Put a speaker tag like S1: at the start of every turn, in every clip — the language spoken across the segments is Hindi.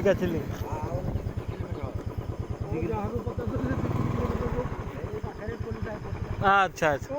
S1: କାଚିଲି। ଆଚ୍ଛା ଆଚ୍ଛା।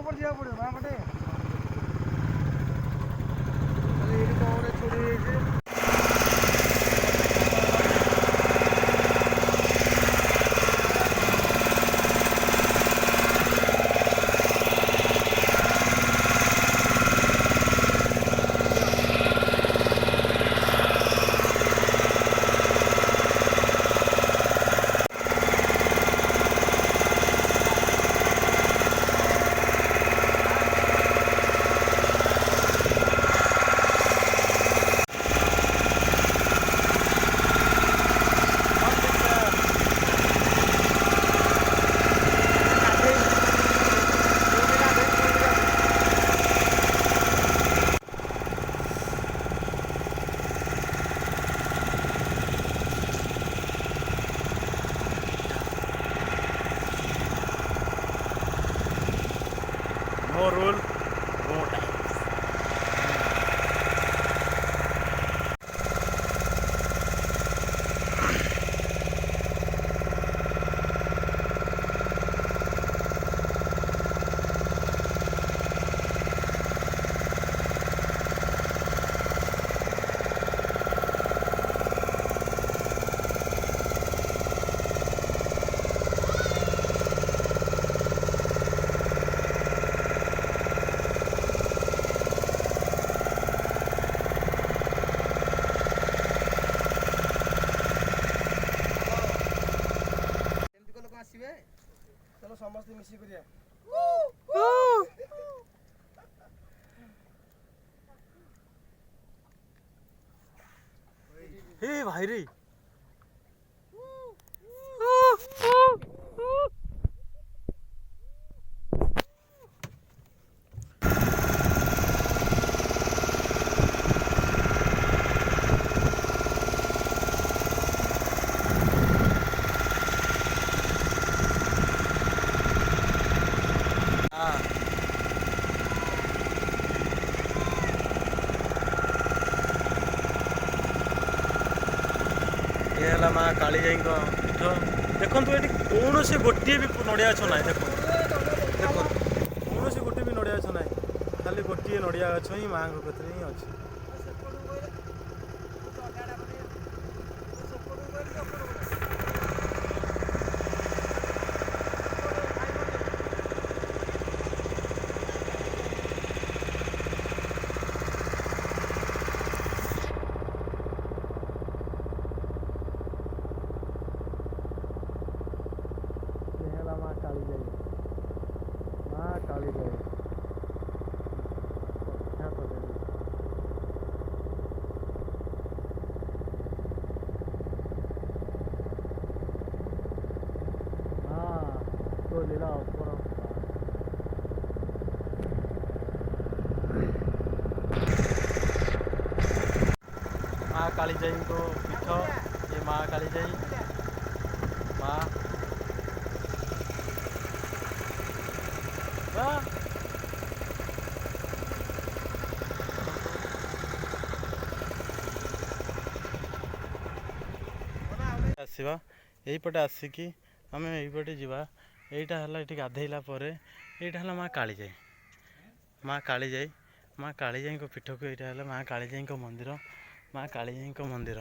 S1: No rule, no time.
S2: चलो समस्त मिसी करिया
S1: हे भाई रे ये है माँ कालीजाई पीठ देखो ये कौन से गोटे भी नड़िया गछ ना देख देखो कौन से गोटे भी नड़िया गछ ना खाली गोटे नड़िया गछ ही माँ कतरे ही अच्छे। माँ कालीजाई माँ कालीजाई तो लीला माँ कालीजाई को पीठ ये माँ कालीजाई माँ आसवा यहीपटे आसिकी आम यहीपटे जावा यहीटा है ये गाधेला यहाँ है माँ कालीजाई माँ कालीजाई माँ कालीजाई पीठ को यहाँ है माँ कालीजाई मंदिर माँ कालीजाई मंदिर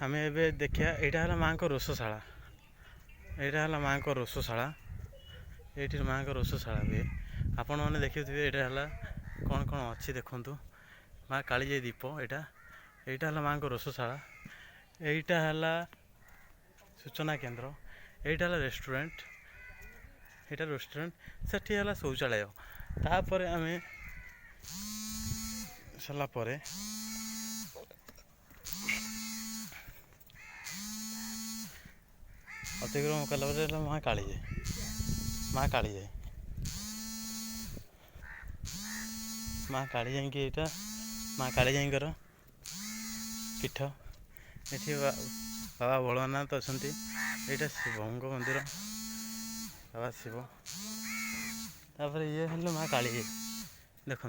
S1: आम ए देखा यहाँ है माँ को रोषशाला यहाँ है माँ को रोषशाला ये माँ को रोषशाला हुए आपण मैंने देखिए यहाँ है कौन कौन अच्छी देखु माँ कालीजाई दीप यहाँ यहाँ है माँ को रोषशाला यहाँ है सूचना केन्द्र यहाँ है रेस्टोरेंट सेठी है शौचालय तापर आम सारापर अतिक्रम कला माँ कालीजाई माँ कालीजाई माँ कालीजाई की यहाँ माँ कालीजाई पीठ ये बाबा भोलेनाथ अच्छा यहाँ शिव मंदिर बाबा शिव तापर ये हेल्ले माँ कालीजाई देखो।